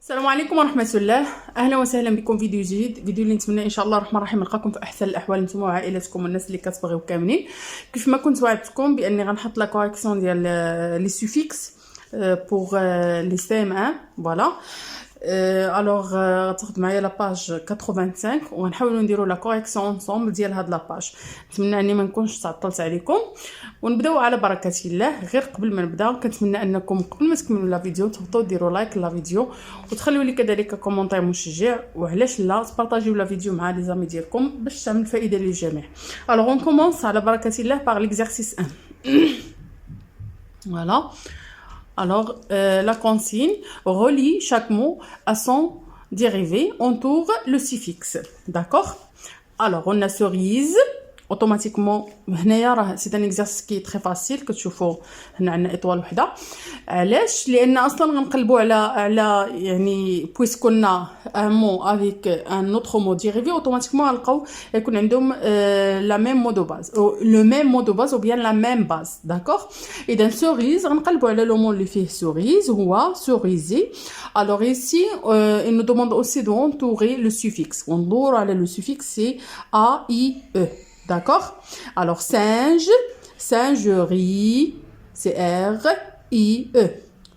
السلام عليكم ورحمة الله. أهلا وسهلا بكم فيديو جديد، فيديو اللي نتمنى إن شاء الله الرحمن الرحيم نلقاكم في أحسن الأحوال نتوما وعائلتكم والناس اللي كتبغيو كاملين. كيف ما كنت وعدتكم بأني غنحط لا كوريكسيون ديال لي سوفيكس بوغ لي سي ام 1 فوالا. الوغ غتاخد معايا لا باج 85 وغنحاولوا نديروا لا كوريكسيون انصومبل ديال هاد لا باج. نتمنى اني ما نكونش تعطلت عليكم ونبداو على بركه الله. غير قبل ما نبدا كنتمنى انكم قبل ما تكملوا لا فيديو تهبطوا ديروا لايك لا فيديو وتخليوا لي كذلك كومونتير مشجع، وعلاش لا تبارطاجيو لا فيديو مع لي زامي ديالكم باش تعمل فائده للجميع. الوغ اون كومونس على بركه الله باغ ليكزارسيس 1. Voilà. Alors, la consigne relie chaque mot à son dérivé, entoure le suffixe. D'accord? Alors, on a cerise. Automatiquement, c'est un exercice qui est très facile que tu fais. هنا عندنا étoile وحده. علاش؟ لأن أصلا غنقلبوا على يعني puisque on a un mot avec un autre mot dérivé, automatiquement غنلقاو يكون عندهم la même mot de base, le même mot de base ou bien la même base. D'accord? إذا cerise غنقلبوا على le mot اللي فيه cerise هو cerisier. Alors ici, il nous demande aussi d'entourer le suffixe. On ندور على le suffixe, c'est a, i, e. D'accord? Alors, singe, singerie, c'est R, I, E.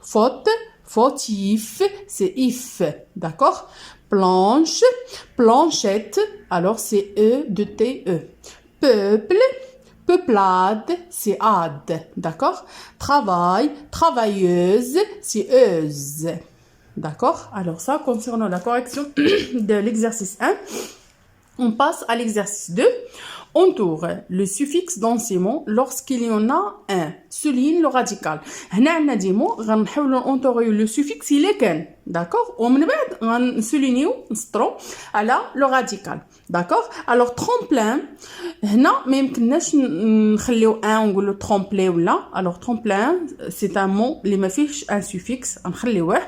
Faute, fautif, c'est if. D'accord? Planche, planchette, alors c'est E de T, E. Peuple, peuplade, c'est ad. D'accord? Travail, travailleuse, c'est euse. D'accord? Alors ça, concernant la correction de l'exercice 1, on passe à l'exercice 2. Entoure le suffixe dans ces mots lorsqu'il y en a un. Souligne le radical. هنا عندنا دي مو غنحاولوا انطوريو لو سوفيكس الا كان داكوغ ومن بعد غنسولينيو نسطرو على لو راديكال. داكوغ الوغ ترومبلان هنا ما يمكنناش نخليو ان ونقولوا ترومبلي ولا. الوغ ترومبلان سي ان مو اللي ما فيهش ان سوفيكس نخليوه.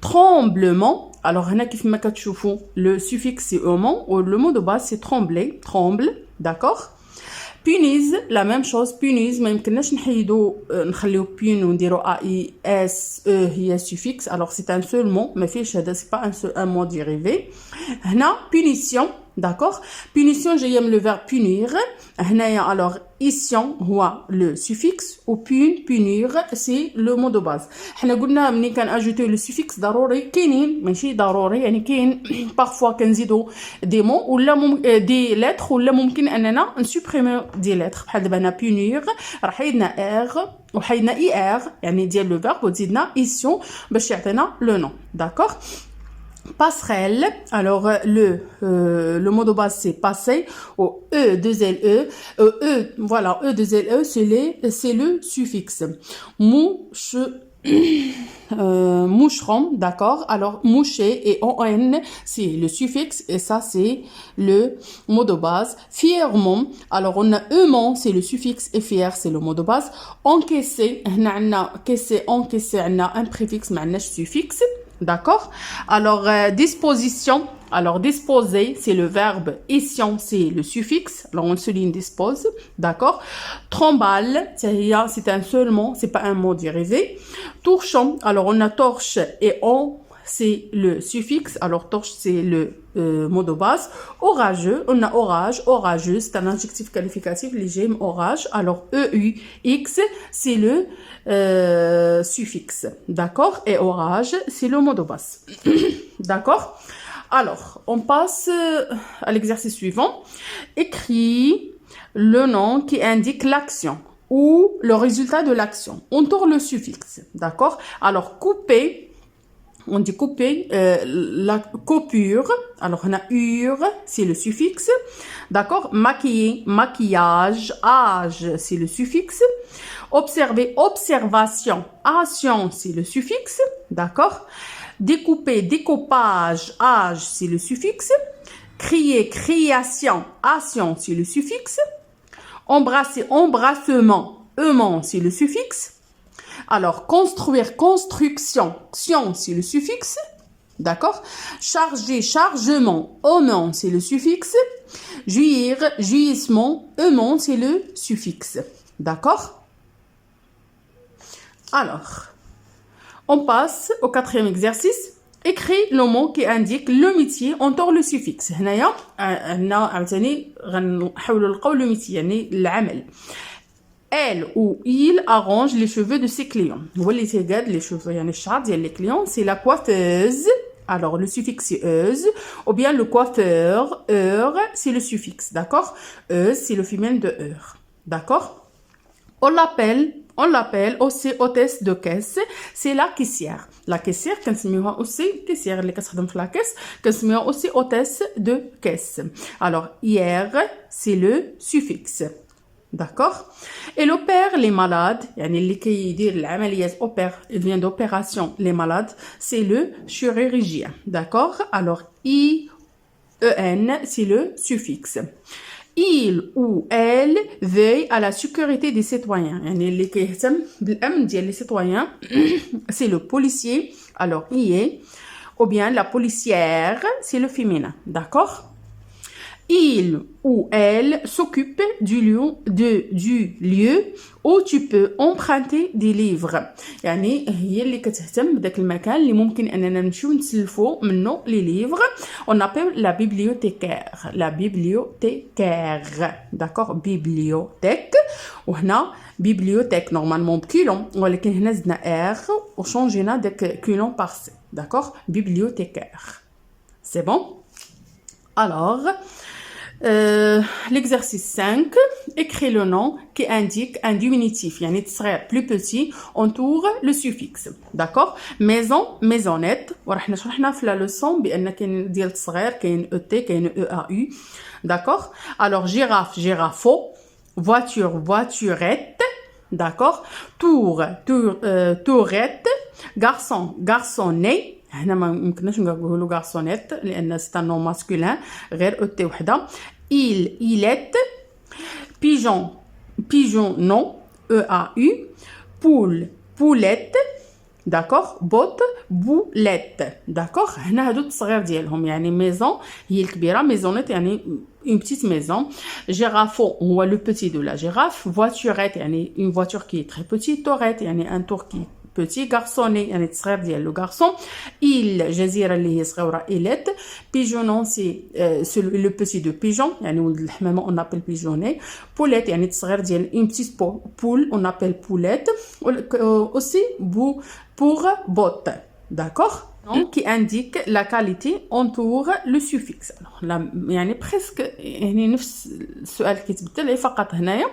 Tremblement. Alors هنا كيف ما كتشوفوا le suffixe c'est aumont ou le mot de base c'est trembler, tremble. D'accord? Punise, la même chose. Punise ما يمكنناش نخليو pun ونديروا a i s e هي suffixe. Alors c'est un seul mot ما فيش هذا c'est pas un mot dérivé. هنا punition. D'accord? Punition, j'aime le verbe punir. Alors, ici, هو le suffixe ou punir, c'est le mot de base. حنا قلنا ملي كان ajouter le suffixe ضروري كاينين ماشي ضروري يعني كاين parfois كنزيدوا des mots ولا des lettres ولا ممكن اننا نسوبريميو des lettres. بحال دابا هنا punir راه حيدنا r وحيدنا er يعني ديال le verbe وزيدنا ici باش يعطينا le nom. D'accord? Passerelle, alors le mot de base c'est passer au e 2 l e voilà e 2 l e c'est le suffixe. Mouche moucheron, d'accord? Alors moucher et on c'est le suffixe et ça c'est le mot de base. Fièrement, alors on a eumant c'est le suffixe et fier c'est le mot de base. Encaisser, هنا عندنا caisser encaisser عندنا un préfixe ما عندناش suffixe. D'accord? Alors, disposition. Alors, disposer, c'est le verbe. Ici, c'est le suffixe. Alors, on souligne dispose. D'accord? Trombale, c'est un seul mot. C'est pas un mot dérivé. Torchon. Alors, on a torche et on, c'est le suffixe. Alors, torche, c'est le mot de base. Orageux. On a orage. Orageux, c'est un adjectif qualificatif. Les j'aime orage. Alors, E-U-X, c'est le suffixe. D'accord? Et orage, c'est le mot de base. D'accord? Alors, on passe à l'exercice suivant. Écris le nom qui indique l'action ou le résultat de l'action. On tourne le suffixe. D'accord? Alors, couper. On dit couper, la coupure. Alors, on a ure, c'est le suffixe. D'accord? Maquiller, maquillage, âge, c'est le suffixe. Observer, observation, action, c'est le suffixe. D'accord? Découper, découpage, âge, c'est le suffixe. Crier, criation, action, c'est le suffixe. Embrasser, embrassement, aimant, c'est le suffixe. Alors, construire, construction, tion, c'est le suffixe. D'accord? Charger, chargement, aumont, c'est le suffixe. Jouir, jouissement, aumont, c'est le suffixe. D'accord? Alors, on passe au quatrième exercice. écrit le mot qui indique le métier entoure le suffixe. هنايا عندنا عاوتاني غنحاولوا نلقاو le métier يعني العمل. Elle ou il arrange les cheveux de ses clients. هو اللي تيقاد les cheveux يعني الشعر ديال les clients. C'est la coiffeuse. Alors le suffixe c'est euse. Ou bien le coiffeur. Heure c'est le suffixe. D'accord. Euse c'est le féminin de heure. D'accord. On l'appelle aussi hôtesse de caisse. C'est la caissière. La caissière كنسميوها aussi caissière اللي كتخدم في la caisse كنسميوها aussi hôtesse de caisse. Alors hier c'est le suffixe. D'accord. Elle opère les malades يعني اللي كيدير العمليات opère il vient d'opération les malades c'est le chirurgien. D'accord. Alors IEN c'est le suffixe. Il ou elle veille à la sécurité des citoyens. يعني اللي كيهتم بالأمن ديال les citoyens c'est le policier. Alors IE. Ou bien la policière c'est le féminin. D'accord. Il ou elle s'occupe du lieu où tu peux emprunter des livres. يعني هي اللي كتهتم بداك المكان اللي ممكن اننا نمشيو نتسلفوا منه لي livres. On appelle la bibliothécaire. La bibliothécaire. D'accord. Bibliothèque. وهنا bibliothèque normalement بكيلون ولكن هنا زدنا r وشونجينا داك كيلون par c. D'accord. Bibliothécaire. C'est bon. Alors l'exercice 5, écris le nom qui indique un diminutif, يعني تصغير plus petit entoure le suffixe. D'accord. Maison, maisonnette. وراح شرحنا في la leçon بأن كاين ديال التصغير كاين ET كاين EAU. D'accord. Alors girafe, girafeau. Voiture, voiturette. D'accord. Tour, tourette. Garçon, garçonnet. هنا ما يمكنناش نقولوا غارسونيت لان سي نون ماسكولين غير اوتي وحده. إيليت. بيجون بيجونو EAU. بول بوليت. داكوغ. بوت بوليت. داكوغ. هنا هادو التصغير ديالهم يعني ميزون هي الكبيره ميزونيت يعني une petite maison. Girafeau هو le petit de la girafe. Voiturette يعني une voiture qui est très petite. Tourette يعني un tour qui petit. Garçonnet يعني تصغير ديال le garçon. Il جزيرة اللي هي صغيرة إيليت. Pigeonnon c'est le petit de pigeon يعني ولد الحمامة on appelle pigeonnet. Poulette يعني تصغير ديال une petite poule on appelle poulette. Aussi pour botte. D'accord. qui indique la qualité entoure le suffixe. يعني presque يعني نفس السؤال كيتبدل فقط هنايا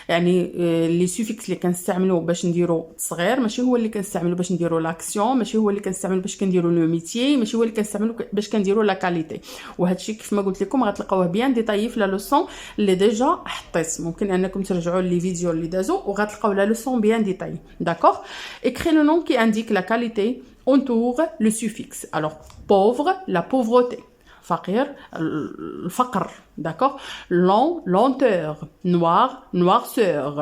يعني لي سوفيكس اللي كنستعملوا باش نديروا التصغير ماشي هو اللي كنستعملوا باش نديروا لاكسيون ماشي هو اللي كنستعملوا باش كنديروا لو ميتيي ماشي هو اللي كنستعملوا باش كنديروا لا كاليتي. وهذا الشيء كيف ما قلت لكم غتلقاوه بيان ديتايي في لا لوسون اللي ديجا حطيت. ممكن انكم ترجعوا لي فيديو اللي دازو وغتلقاو لا لوسون بيان ديتايي. D'accord. Écris le nom qui indique la qualité entoure le suffixe. Alors, pauvre, la pauvreté. Fakir, le fakr. D'accord. Long, lenteur. Noir, noirceur.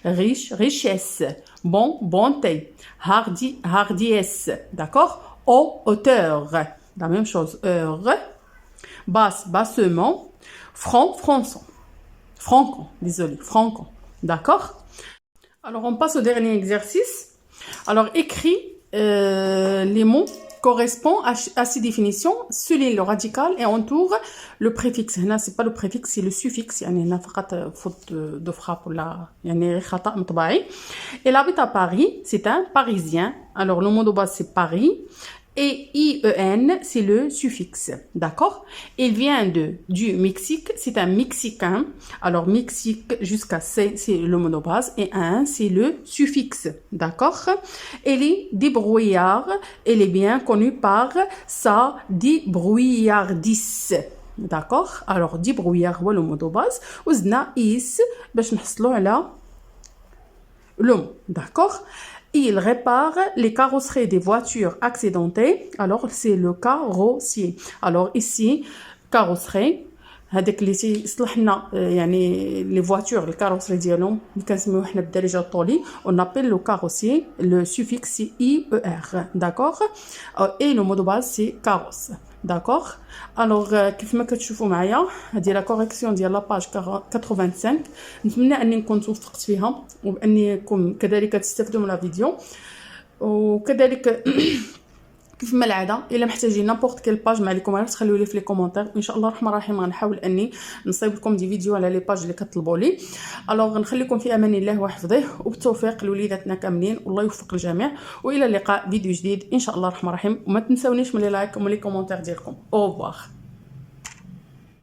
Riche, richesse. Bon, bonté. Hardi, hardiesse. D'accord. Haut, hauteur. La même chose. Heure. Basse, bassement. Franc, françon. Francon, désolé, francon. D'accord. Alors, on passe au dernier exercice. Alors, écris les mots correspondent à ces définitions, souligne le radical et entoure le préfixe. هنا c'est pas le préfixe, c'est le suffixe. يعني هنا فقط faute de frappe ولا يعني خطأ مطبعي. Il habite à Paris, c'est un Parisien. Alors le mot de base c'est Paris. Et IEN, c'est le suffixe. D'accord. Il vient du Mexique. C'est un Mexicain. Alors, Mexique jusqu'à C, c'est le mot de base. Et un, c'est le suffixe. D'accord. Elle est débrouillard. Elle est bien connue par sa débrouillardise. D'accord. Alors, débrouillard, voilà le mot de base. وزنا is باش نحصلوا على le mot. D'accord. Il répare les carrosseries des voitures accidentées. Alors, c'est le carrossier. Alors, ici, carrosserie. هذاك اللي تيصلح لنا يعني لي فواتور الكاروسري ديالهم اللي كنسميوه حنا بالدارجه الطولي on appelle le carrossier. Le suffixe c'est IER. D'accord. Et le mot de base c'est carrosse. D'accord. Alors كيف ما كتشوفوا معايا هذه لا كوريكسيون ديال لا باج 85. نتمنى اني نكون توفقت فيها وبانكم كذلك تستافدوا من الفيديو وكذلك كيف ما العاده الا محتاجين نابورت كيل باج ما عليكم غير تخليو لي في لي كومونتير، ان شاء الله الرحمن الرحيم غنحاول اني نصيب لكم دي فيديو على لي باج اللي كطلبوا لي. الوغ نخليكم في امان الله وحفظه وبالتوفيق لوليداتنا كاملين، والله يوفق الجميع، والى اللقاء فيديو جديد ان شاء الله الرحمن الرحيم. وما تنساونيش من لي لايك ومن لي كومونتير ديالكم. او revoir.